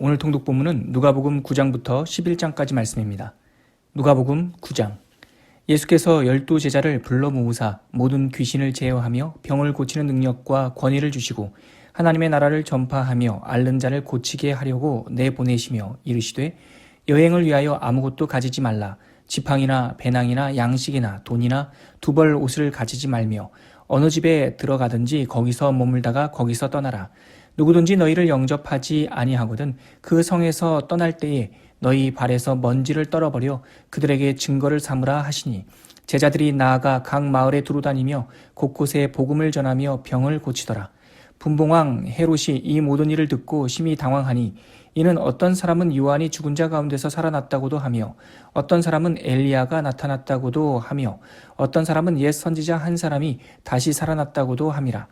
오늘 통독 본문은 누가복음 9장부터 11장까지 말씀입니다. 누가복음 9장. 예수께서 12 제자를 불러 모으사 모든 귀신을 제어하며 병을 고치는 능력과 권위를 주시고 하나님의 나라를 전파하며 앓는 자를 고치게 하려고 내보내시며 이르시되 여행을 위하여 아무것도 가지지 말라. 지팡이나 배낭이나 양식이나 돈이나 두 벌 옷을 가지지 말며 어느 집에 들어가든지 거기서 머물다가 거기서 떠나라. 누구든지 너희를 영접하지 아니하거든 그 성에서 떠날 때에 너희 발에서 먼지를 떨어버려 그들에게 증거를 삼으라 하시니 제자들이 나아가 각 마을에 두루다니며 곳곳에 복음을 전하며 병을 고치더라. 분봉왕 헤롯이 이 모든 일을 듣고 심히 당황하니 이는 어떤 사람은 요한이 죽은 자 가운데서 살아났다고도 하며 어떤 사람은 엘리야가 나타났다고도 하며 어떤 사람은 옛 선지자 한 사람이 다시 살아났다고도 함이라.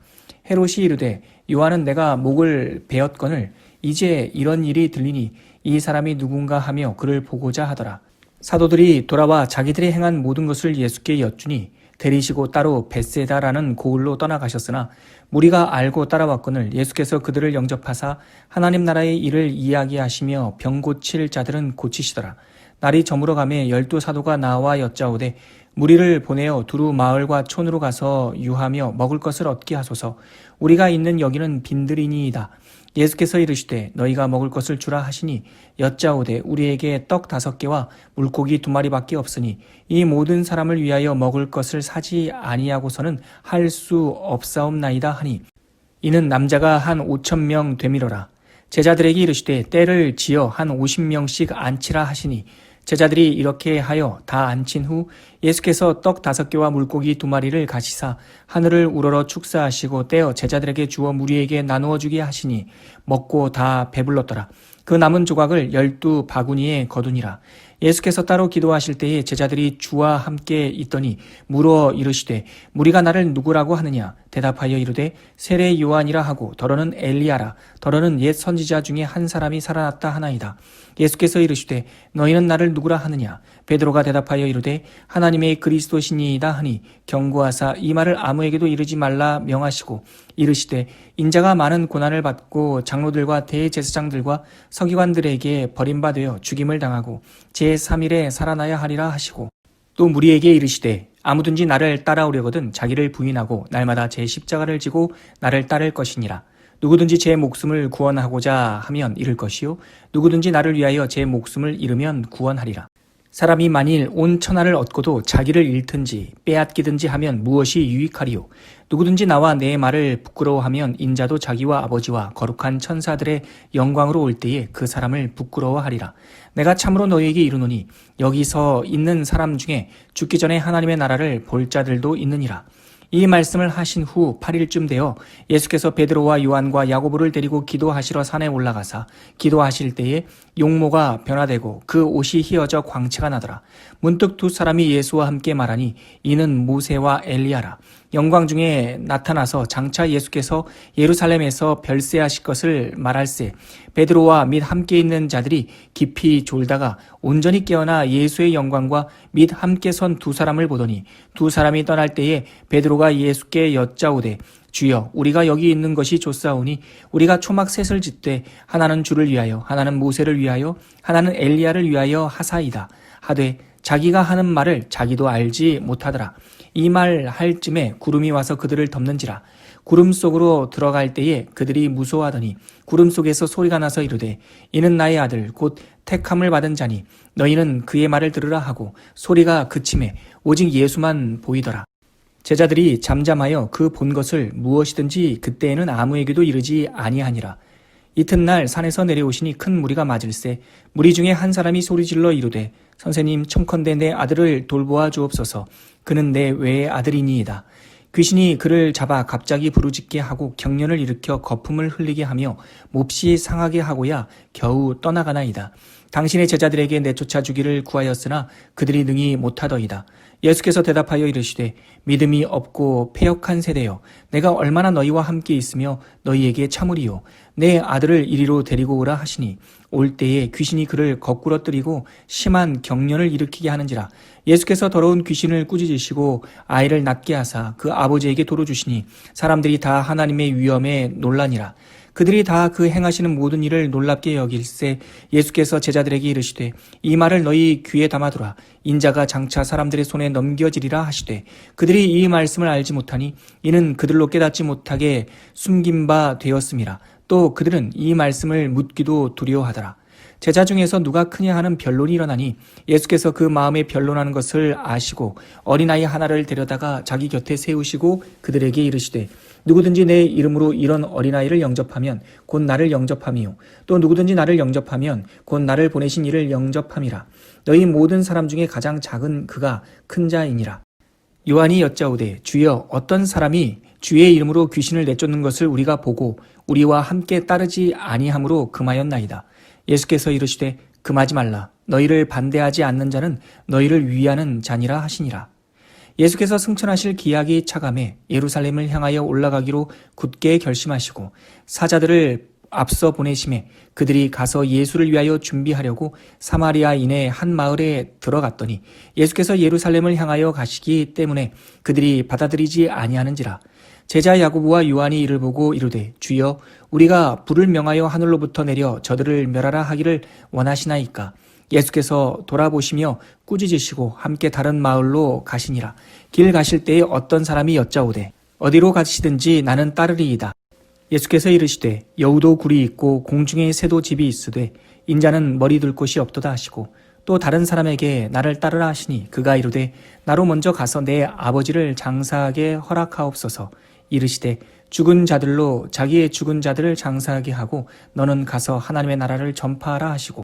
헤롯이 이르되 요한은 내가 목을 베었거늘 이제 이런 일이 들리니 이 사람이 누군가 하며 그를 보고자 하더라. 사도들이 돌아와 자기들이 행한 모든 것을 예수께 여쭈니 데리시고 따로 벳세다라는 고을로 떠나가셨으나 무리가 알고 따라왔거늘 예수께서 그들을 영접하사 하나님 나라의 일을 이야기하시며 병 고칠 자들은 고치시더라. 날이 저물어가매 12 사도가 나와 여짜오되 무리를 보내어 두루 마을과 촌으로 가서 유하며 먹을 것을 얻게 하소서. 우리가 있는 여기는 빈들이니이다. 예수께서 이르시되 너희가 먹을 것을 주라 하시니 여짜오되 우리에게 떡 5개와 물고기 2마리밖에 없으니 이 모든 사람을 위하여 먹을 것을 사지 아니하고서는 할 수 없사옵나이다 하니 이는 남자가 한 5,000명 되밀어라. 제자들에게 이르시되 때를 지어 한 50명씩 앉히라 하시니 제자들이 이렇게 하여 다 앉힌 후 예수께서 떡 5개와 물고기 2마리를 가시사 하늘을 우러러 축사하시고 떼어 제자들에게 주어 무리에게 나누어 주게 하시니 먹고 다 배불렀더라. 그 남은 조각을 12 바구니에 거두니라. 예수께서 따로 기도하실 때에 제자들이 주와 함께 있더니 물어 이르시되 무리가 나를 누구라고 하느냐. 대답하여 이르되 세례 요한이라 하고 더러는 엘리야라. 더러는 옛 선지자 중에 한 사람이 살아났다 하나이다. 예수께서 이르시되 너희는 나를 누구라 하느냐. 베드로가 대답하여 이르되 하나님의 그리스도시니이다 하니 경고하사 이 말을 아무에게도 이르지 말라 명하시고 이르시되 인자가 많은 고난을 받고 장로들과 대제사장들과 서기관들에게 버림받아 죽임을 당하고 제3일에 살아나야 하리라 하시고 또 무리에게 이르시되 아무든지 나를 따라오려거든 자기를 부인하고 날마다 제 십자가를 지고 나를 따를 것이니라. 누구든지 제 목숨을 구원하고자 하면 잃을 것이요 누구든지 나를 위하여 제 목숨을 잃으면 구원하리라. 사람이 만일 온 천하를 얻고도 자기를 잃든지 빼앗기든지 하면 무엇이 유익하리요. 누구든지 나와 내 말을 부끄러워하면 인자도 자기와 아버지와 거룩한 천사들의 영광으로 올 때에 그 사람을 부끄러워하리라. 내가 참으로 너희에게 이르노니 여기서 있는 사람 중에 죽기 전에 하나님의 나라를 볼 자들도 있느니라. 이 말씀을 하신 후 8일쯤 되어 예수께서 베드로와 요한과 야고보를 데리고 기도하시러 산에 올라가사 기도하실 때에 용모가 변화되고 그 옷이 휘어져 광채가 나더라. 문득 2 사람이 예수와 함께 말하니 이는 모세와 엘리야라. 영광 중에 나타나서 장차 예수께서 예루살렘에서 별세하실 것을 말할세 베드로와 및 함께 있는 자들이 깊이 졸다가 온전히 깨어나 예수의 영광과 및 함께 선 2 사람을 보더니 2 사람이 떠날 때에 베드로가 예수께 여짜오되 주여 우리가 여기 있는 것이 좋사오니 우리가 초막 셋을 짓되 하나는 주를 위하여 하나는 모세를 위하여 하나는 엘리야를 위하여 하사이다 하되 자기가 하는 말을 자기도 알지 못하더라. 이 말 할 쯤에 구름이 와서 그들을 덮는지라. 구름 속으로 들어갈 때에 그들이 무서워하더니 구름 속에서 소리가 나서 이르되 이는 나의 아들 곧 택함을 받은 자니 너희는 그의 말을 들으라 하고 소리가 그침에 오직 예수만 보이더라. 제자들이 잠잠하여 그 본 것을 무엇이든지 그때에는 아무에게도 이르지 아니하니라. 이튿날 산에서 내려오시니 큰 무리가 맞을세 무리 중에 한 사람이 소리질러 이르되 선생님 청컨대 내 아들을 돌보아 주옵소서. 그는 내 외의 아들이니이다. 귀신이 그를 잡아 갑자기 부르짖게 하고 경련을 일으켜 거품을 흘리게 하며 몹시 상하게 하고야 겨우 떠나가나이다. 당신의 제자들에게 내쫓아 주기를 구하였으나 그들이 능히 못하더이다. 예수께서 대답하여 이르시되 믿음이 없고 패역한 세대여 내가 얼마나 너희와 함께 있으며 너희에게 참으리요. 내 아들을 이리로 데리고 오라 하시니 올 때에 귀신이 그를 거꾸러뜨리고 심한 경련을 일으키게 하는지라. 예수께서 더러운 귀신을 꾸짖으시고 아이를 낫게 하사 그 아버지에게 도로 주시니 사람들이 다 하나님의 위엄에 놀라니라. 그들이 다 그 행하시는 모든 일을 놀랍게 여길세 예수께서 제자들에게 이르시되 이 말을 너희 귀에 담아두라. 인자가 장차 사람들의 손에 넘겨지리라 하시되 그들이 이 말씀을 알지 못하니 이는 그들로 깨닫지 못하게 숨긴 바 되었음이라. 또 그들은 이 말씀을 묻기도 두려워하더라. 제자 중에서 누가 크냐 하는 변론이 일어나니 예수께서 그 마음에 변론하는 것을 아시고 어린아이 하나를 데려다가 자기 곁에 세우시고 그들에게 이르시되 누구든지 내 이름으로 이런 어린아이를 영접하면 곧 나를 영접함이요 또 누구든지 나를 영접하면 곧 나를 보내신 이를 영접함이라. 너희 모든 사람 중에 가장 작은 그가 큰 자이니라. 요한이 여짜오되 주여 어떤 사람이 주의 이름으로 귀신을 내쫓는 것을 우리가 보고 우리와 함께 따르지 아니함으로 금하였나이다. 예수께서 이르시되 금하지 말라. 너희를 반대하지 않는 자는 너희를 위하는 자니라 하시니라. 예수께서 승천하실 기약이 차감해 예루살렘을 향하여 올라가기로 굳게 결심하시고 사자들을 앞서 보내심에 그들이 가서 예수를 위하여 준비하려고 사마리아인의 한 마을에 들어갔더니 예수께서 예루살렘을 향하여 가시기 때문에 그들이 받아들이지 아니하는지라. 제자 야고보와 요한이 이를 보고 이르되 주여 우리가 불을 명하여 하늘로부터 내려 저들을 멸하라 하기를 원하시나이까. 예수께서 돌아보시며 꾸짖으시고 함께 다른 마을로 가시니라. 길 가실 때에 어떤 사람이 여짜오되 어디로 가시든지 나는 따르리이다. 예수께서 이르시되 여우도 굴이 있고 공중에 새도 집이 있으되 인자는 머리 둘 곳이 없도다 하시고 또 다른 사람에게 나를 따르라 하시니 그가 이르되 나로 먼저 가서 내 아버지를 장사하게 허락하옵소서. 이르시되 죽은 자들로 자기의 죽은 자들을 장사하게 하고 너는 가서 하나님의 나라를 전파하라 하시고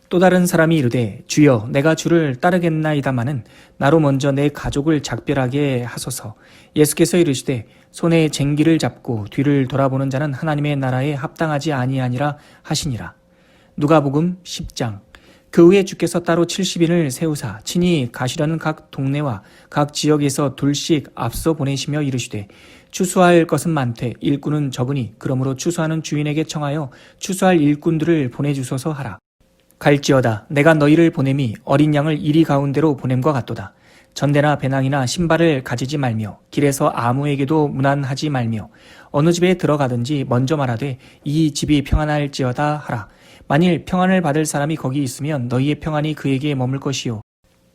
또 다른 사람이 이르되 주여 내가 주를 따르겠나이다마는 나로 먼저 내 가족을 작별하게 하소서. 예수께서 이르시되 손에 쟁기를 잡고 뒤를 돌아보는 자는 하나님의 나라에 합당하지 아니하니라 하시니라. 누가복음 10장. 그 후에 주께서 따로 70인을 세우사 친히 가시려는 각 동네와 각 지역에서 둘씩 앞서 보내시며 이르시되 추수할 것은 많되 일꾼은 적으니 그러므로 추수하는 주인에게 청하여 추수할 일꾼들을 보내주소서 하라. 갈지어다 내가 너희를 보냄이 어린 양을 이리 가운데로 보냄과 같도다. 전대나 배낭이나 신발을 가지지 말며 길에서 아무에게도 문안하지 말며 어느 집에 들어가든지 먼저 말하되 이 집이 평안할지어다 하라. 만일 평안을 받을 사람이 거기 있으면 너희의 평안이 그에게 머물 것이요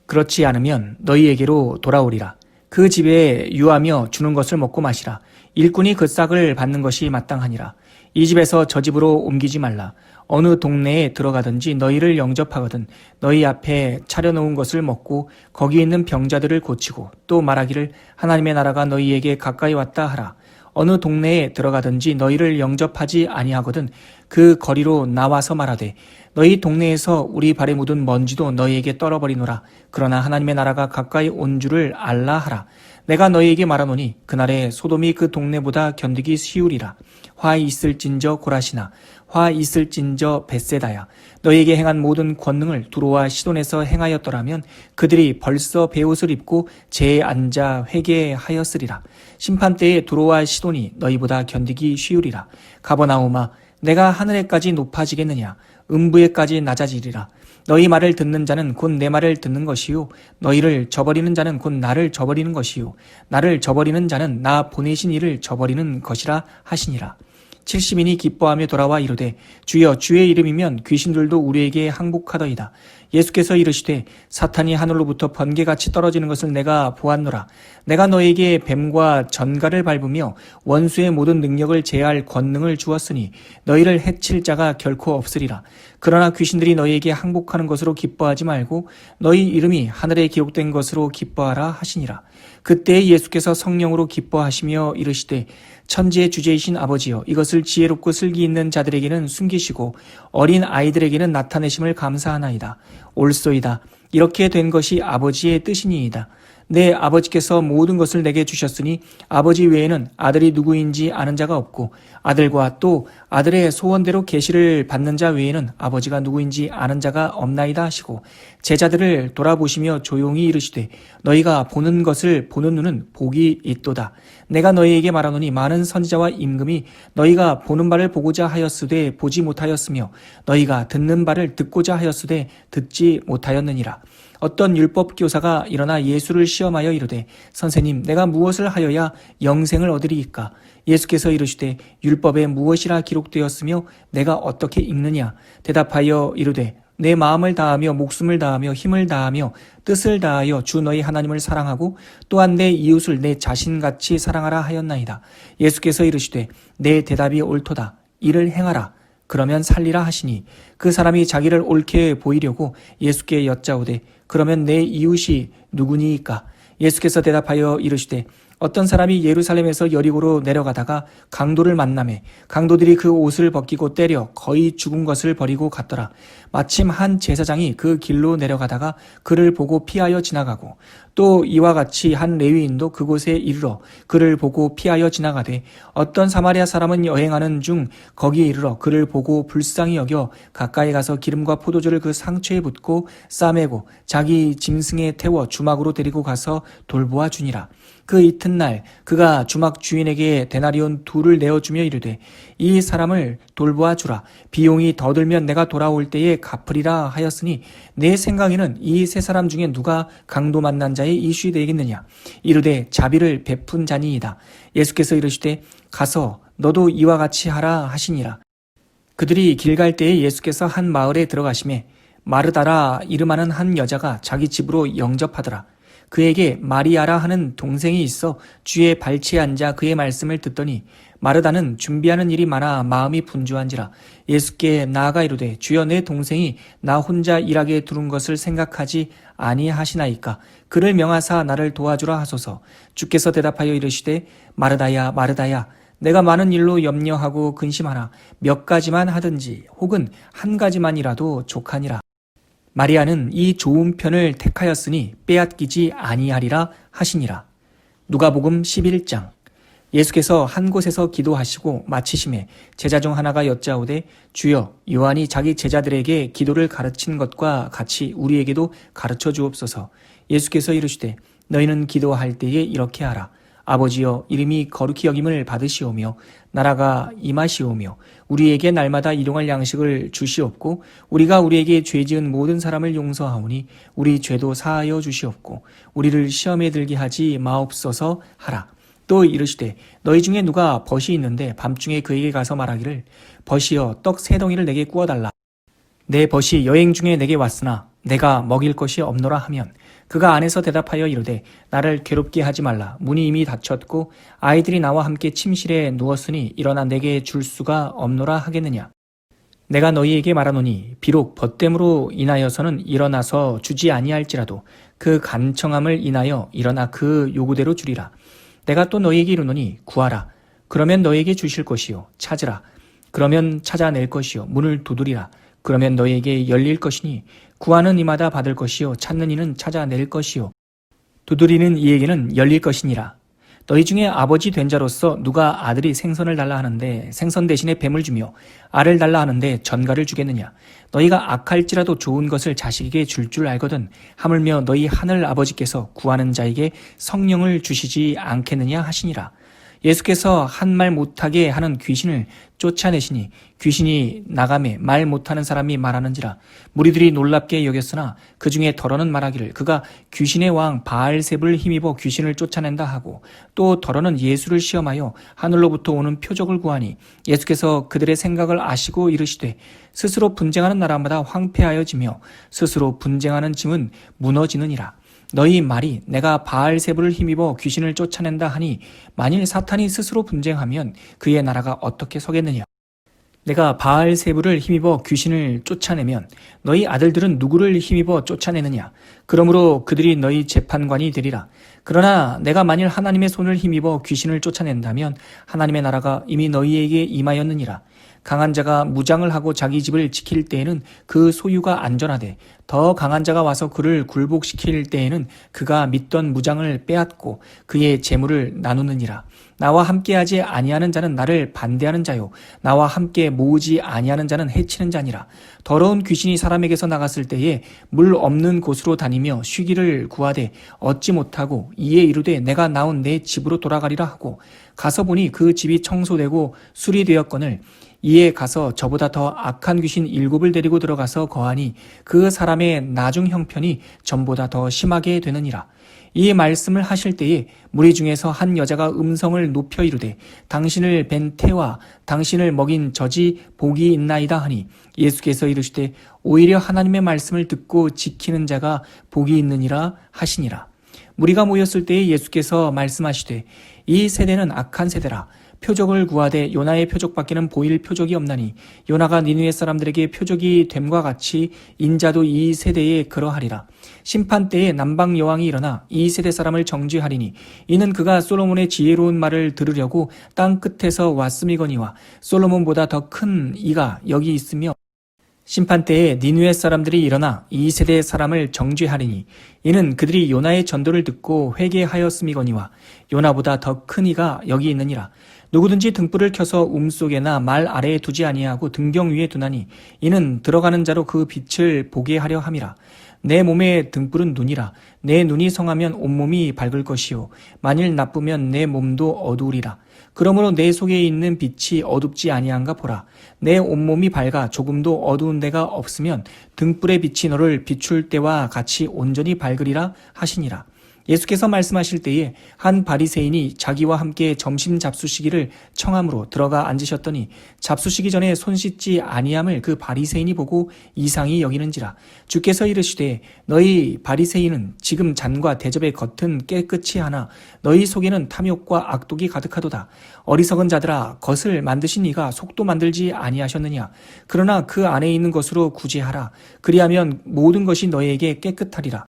그렇지 않으면 너희에게로 돌아오리라. 그 집에 유하며 주는 것을 먹고 마시라. 일꾼이 그 싹을 받는 것이 마땅하니라. 이 집에서 저 집으로 옮기지 말라. 어느 동네에 들어가든지 너희를 영접하거든 너희 앞에 차려놓은 것을 먹고 거기 있는 병자들을 고치고 또 말하기를 하나님의 나라가 너희에게 가까이 왔다 하라. 어느 동네에 들어가든지 너희를 영접하지 아니하거든 그 거리로 나와서 말하되 너희 동네에서 우리 발에 묻은 먼지도 너희에게 떨어버리노라. 그러나 하나님의 나라가 가까이 온 줄을 알라 하라. 내가 너희에게 말하노니 그날에 소돔이 그 동네보다 견디기 쉬우리라. 화 있을진저 고라시나 화 있을진저 벳세다야. 너희에게 행한 모든 권능을 두로와 시돈에서 행하였더라면 그들이 벌써 베옷을 입고 재에 앉아 회개하였으리라. 심판때에 두로와 시돈이 너희보다 견디기 쉬우리라. 가버나움아 내가 하늘에까지 높아지겠느냐 음부에까지 낮아지리라. 너희 말을 듣는 자는 곧 내 말을 듣는 것이요 너희를 저버리는 자는 곧 나를 저버리는 것이요 나를 저버리는 자는 나 보내신 이를 저버리는 것이라 하시니라. 70인이 기뻐하며 돌아와 이르되 주여 주의 이름이면 귀신들도 우리에게 항복하더이다. 예수께서 이르시되 사탄이 하늘로부터 번개같이 떨어지는 것을 내가 보았노라. 내가 너에게 뱀과 전갈을 밟으며 원수의 모든 능력을 제할 권능을 주었으니 너희를 해칠 자가 결코 없으리라. 그러나 귀신들이 너희에게 항복하는 것으로 기뻐하지 말고 너희 이름이 하늘에 기록된 것으로 기뻐하라 하시니라. 그때 예수께서 성령으로 기뻐하시며 이르시되 천지의 주제이신 아버지여 이것을 지혜롭고 슬기 있는 자들에게는 숨기시고 어린 아이들에게는 나타내심을 감사하나이다. 옳소이다. 이렇게 된 것이 아버지의 뜻이니이다. 내 아버지께서 모든 것을 내게 주셨으니 아버지 외에는 아들이 누구인지 아는 자가 없고 아들과 또 아들의 소원대로 계시를 받는 자 외에는 아버지가 누구인지 아는 자가 없나이다 하시고 제자들을 돌아보시며 조용히 이르시되 너희가 보는 것을 보는 눈은 복이 있도다. 내가 너희에게 말하노니 많은 선지자와 임금이 너희가 보는 바를 보고자 하였으되 보지 못하였으며 너희가 듣는 바를 듣고자 하였으되 듣지 못하였느니라. 어떤 율법 교사가 일어나 예수를 시험하여 이르되 선생님 내가 무엇을 하여야 영생을 얻으리이까? 예수께서 이르시되 율법에 무엇이라 기록되었으며 내가 어떻게 읽느냐? 대답하여 이르되 내 마음을 다하며 목숨을 다하며 힘을 다하며 뜻을 다하여 주 너희 하나님을 사랑하고 또한 내 이웃을 내 자신같이 사랑하라 하였나이다. 예수께서 이르시되 내 대답이 옳도다. 이를 행하라. 그러면 살리라 하시니 그 사람이 자기를 옳게 보이려고 예수께 여짜오되 그러면 내 이웃이 누구니이까? 예수께서 대답하여 이르시되 어떤 사람이 예루살렘에서 여리고로 내려가다가 강도를 만나매 강도들이 그 옷을 벗기고 때려 거의 죽은 것을 버리고 갔더라. 마침 한 제사장이 그 길로 내려가다가 그를 보고 피하여 지나가고 또 이와 같이 한 레위인도 그곳에 이르러 그를 보고 피하여 지나가되 어떤 사마리아 사람은 여행하는 중 거기에 이르러 그를 보고 불쌍히 여겨 가까이 가서 기름과 포도주를 그 상처에 붓고 싸매고 자기 짐승에 태워 주막으로 데리고 가서 돌보아 주니라. 그 이튿날 그가 주막 주인에게 데나리온 2를 내어주며 이르되 이 사람을 돌보아 주라. 비용이 더 들면 내가 돌아올 때에 갚으리라 하였으니 내 생각에는 이 세 사람 중에 누가 강도 만난 자의 이슈이 되겠느냐? 이르되 자비를 베푼 자니이다. 예수께서 이르시되 가서 너도 이와 같이 하라 하시니라. 그들이 길 갈 때에 예수께서 한 마을에 들어가시매 마르다라 이름하는 한 여자가 자기 집으로 영접하더라. 그에게 마리아라 하는 동생이 있어 주의 발치에 앉아 그의 말씀을 듣더니 마르다는 준비하는 일이 많아 마음이 분주한지라. 예수께 나아가 이르되 주여 내 동생이 나 혼자 일하게 두른 것을 생각하지 아니하시나이까? 그를 명하사 나를 도와주라 하소서. 주께서 대답하여 이르시되 마르다야 마르다야 내가 많은 일로 염려하고 근심하나 몇 가지만 하든지 혹은 한 가지만이라도 족하니라. 마리아는 이 좋은 편을 택하였으니 빼앗기지 아니하리라 하시니라. 누가복음 11장. 예수께서 한 곳에서 기도하시고 마치심에 제자 중 하나가 여짜오되 주여 요한이 자기 제자들에게 기도를 가르친 것과 같이 우리에게도 가르쳐 주옵소서. 예수께서 이르시되 너희는 기도할 때에 이렇게 하라. 아버지여 이름이 거룩히 여김을 받으시오며 나라가 임하시오며 우리에게 날마다 일용할 양식을 주시옵고 우리가 우리에게 죄 지은 모든 사람을 용서하오니 우리 죄도 사하여 주시옵고 우리를 시험에 들게 하지 마옵소서 하라. 또 이르시되 너희 중에 누가 벗이 있는데 밤중에 그에게 가서 말하기를 벗이여 떡 3덩이를 내게 구워달라. 내 벗이 여행 중에 내게 왔으나 내가 먹일 것이 없노라 하면 그가 안에서 대답하여 이르되 나를 괴롭게 하지 말라. 문이 이미 닫혔고 아이들이 나와 함께 침실에 누웠으니 일어나 내게 줄 수가 없노라 하겠느냐. 내가 너희에게 말하노니 비록 벗됨으로 인하여서는 일어나서 주지 아니할지라도 그 간청함을 인하여 일어나 그 요구대로 주리라. 내가 또 너희에게 이르노니 구하라. 그러면 너희에게 주실 것이요. 찾으라. 그러면 찾아낼 것이요. 문을 두드리라. 그러면 너희에게 열릴 것이니 구하는 이마다 받을 것이요 찾는 이는 찾아낼 것이요 두드리는 이에게는 열릴 것이니라. 너희 중에 아버지 된 자로서 누가 아들이 생선을 달라 하는데 생선 대신에 뱀을 주며 알을 달라 하는데 전갈을 주겠느냐? 너희가 악할지라도 좋은 것을 자식에게 줄 줄 알거든 하물며 너희 하늘 아버지께서 구하는 자에게 성령을 주시지 않겠느냐 하시니라. 예수께서 한 말 못하게 하는 귀신을 쫓아내시니 귀신이 나가매 말 못하는 사람이 말하는지라. 무리들이 놀랍게 여겼으나 그 중에 더러는 말하기를 그가 귀신의 왕 바알세불을 힘입어 귀신을 쫓아낸다 하고 또 더러는 예수를 시험하여 하늘로부터 오는 표적을 구하니 예수께서 그들의 생각을 아시고 이르시되 스스로 분쟁하는 나라마다 황폐하여지며 스스로 분쟁하는 짐은 무너지느니라. 너희 말이 내가 바알세불을 힘입어 귀신을 쫓아낸다 하니 만일 사탄이 스스로 분쟁하면 그의 나라가 어떻게 서겠느냐. 내가 바알세불을 힘입어 귀신을 쫓아내면 너희 아들들은 누구를 힘입어 쫓아내느냐. 그러므로 그들이 너희 재판관이 되리라. 그러나 내가 만일 하나님의 손을 힘입어 귀신을 쫓아낸다면 하나님의 나라가 이미 너희에게 임하였느니라. 강한 자가 무장을 하고 자기 집을 지킬 때에는 그 소유가 안전하되 더 강한 자가 와서 그를 굴복시킬 때에는 그가 믿던 무장을 빼앗고 그의 재물을 나누느니라. 나와 함께하지 아니하는 자는 나를 반대하는 자요 나와 함께 모으지 아니하는 자는 해치는 자니라. 더러운 귀신이 사람에게서 나갔을 때에 물 없는 곳으로 다니며 쉬기를 구하되 얻지 못하고 이에 이르되 내가 나온 내 집으로 돌아가리라 하고 가서 보니 그 집이 청소되고 수리되었거늘 이에 가서 저보다 더 악한 귀신 7을 데리고 들어가서 거하니 그 사람의 나중 형편이 전보다 더 심하게 되느니라. 이 말씀을 하실 때에 무리 중에서 한 여자가 음성을 높여 이르되 당신을 뵌 태와 당신을 먹인 젖이 복이 있나이다 하니 예수께서 이르시되 오히려 하나님의 말씀을 듣고 지키는 자가 복이 있느니라 하시니라. 무리가 모였을 때에 예수께서 말씀하시되 이 세대는 악한 세대라. 표적을 구하되 요나의 표적밖에는 보일 표적이 없나니 요나가 니느웨 사람들에게 표적이 됨과 같이 인자도 이 세대에 그러하리라. 심판 때에 남방 여왕이 일어나 이 세대 사람을 정죄하리니 이는 그가 솔로몬의 지혜로운 말을 들으려고 땅 끝에서 왔음이거니와 솔로몬보다 더 큰 이가 여기 있으며 심판 때에 니느웨 사람들이 일어나 이 세대의 사람을 정죄하리니 이는 그들이 요나의 전도를 듣고 회개하였음이거니와 요나보다 더 큰 이가 여기 있느니라. 누구든지 등불을 켜서 움속에나 말 아래에 두지 아니하고 등경 위에 두나니 이는 들어가는 자로 그 빛을 보게 하려 함이라. 내 몸의 등불은 눈이라. 내 눈이 성하면 온몸이 밝을 것이요 만일 나쁘면 내 몸도 어두우리라. 그러므로 내 속에 있는 빛이 어둡지 아니한가 보라. 내 온몸이 밝아 조금도 어두운 데가 없으면 등불의 빛이 너를 비출 때와 같이 온전히 밝으리라 하시니라. 예수께서 말씀하실 때에 한 바리새인이 자기와 함께 점심 잡수시기를 청함으로 들어가 앉으셨더니 잡수시기 전에 손 씻지 아니함을 그 바리새인이 보고 이상히 여기는지라. 주께서 이르시되 너희 바리새인은 지금 잔과 대접의 겉은 깨끗이 하나 너희 속에는 탐욕과 악독이 가득하도다. 어리석은 자들아 겉을 만드신 이가 속도 만들지 아니하셨느냐. 그러나 그 안에 있는 것으로 구제하라. 그리하면 모든 것이 너희에게 깨끗하리라.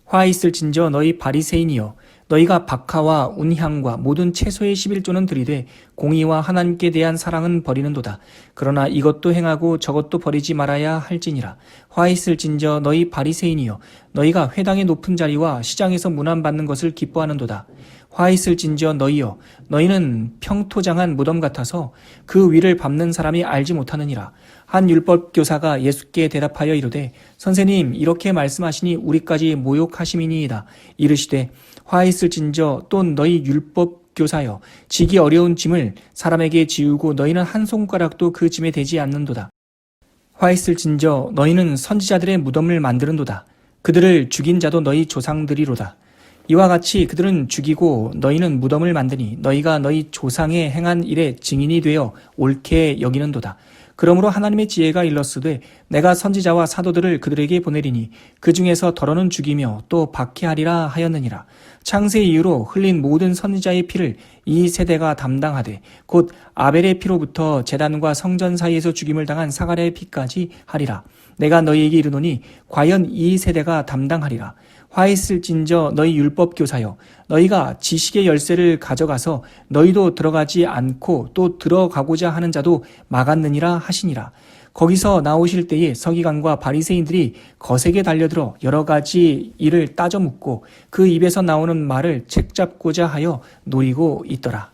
화 있을진저 너희 바리새인이여 너희가 박하와 운향과 모든 채소의 11조는 들이되 공의와 하나님께 대한 사랑은 버리는도다. 그러나 이것도 행하고 저것도 버리지 말아야 할지니라. 화 있을진저 너희 바리새인이여 너희가 회당의 높은 자리와 시장에서 문안받는 것을 기뻐하는도다. 화 있을진저 너희여 너희는 평토장한 무덤 같아서 그 위를 밟는 사람이 알지 못하느니라. 한 율법 교사가 예수께 대답하여 이르되 선생님 이렇게 말씀하시니 우리까지 모욕하심이니이다. 이르시되 화 있을진저 또 너희 율법 교사여 지기 어려운 짐을 사람에게 지우고 너희는 한 손가락도 그 짐에 대지 않는도다. 화 있을진저 너희는 선지자들의 무덤을 만드는도다. 그들을 죽인 자도 너희 조상들이로다. 이와 같이 그들은 죽이고 너희는 무덤을 만드니 너희가 너희 조상의 행한 일의 증인이 되어 옳게 여기는도다. 그러므로 하나님의 지혜가 일렀으되 내가 선지자와 사도들을 그들에게 보내리니 그 중에서 더러는 죽이며 또 박해하리라 하였느니라. 창세 이후로 흘린 모든 선지자의 피를 이 세대가 담당하되 곧 아벨의 피로부터 제단과 성전 사이에서 죽임을 당한 사가랴의 피까지 하리라. 내가 너희에게 이르노니 과연 이 세대가 담당하리라. 화 있을진저 너희 율법 교사여 너희가 지식의 열쇠를 가져가서 너희도 들어가지 않고 또 들어가고자 하는 자도 막았느니라 하시니라. 거기서 나오실 때에 서기관과 바리새인들이 거세게 달려들어 여러 가지 일을 따져 묻고 그 입에서 나오는 말을 책잡고자 하여 노리고 있더라.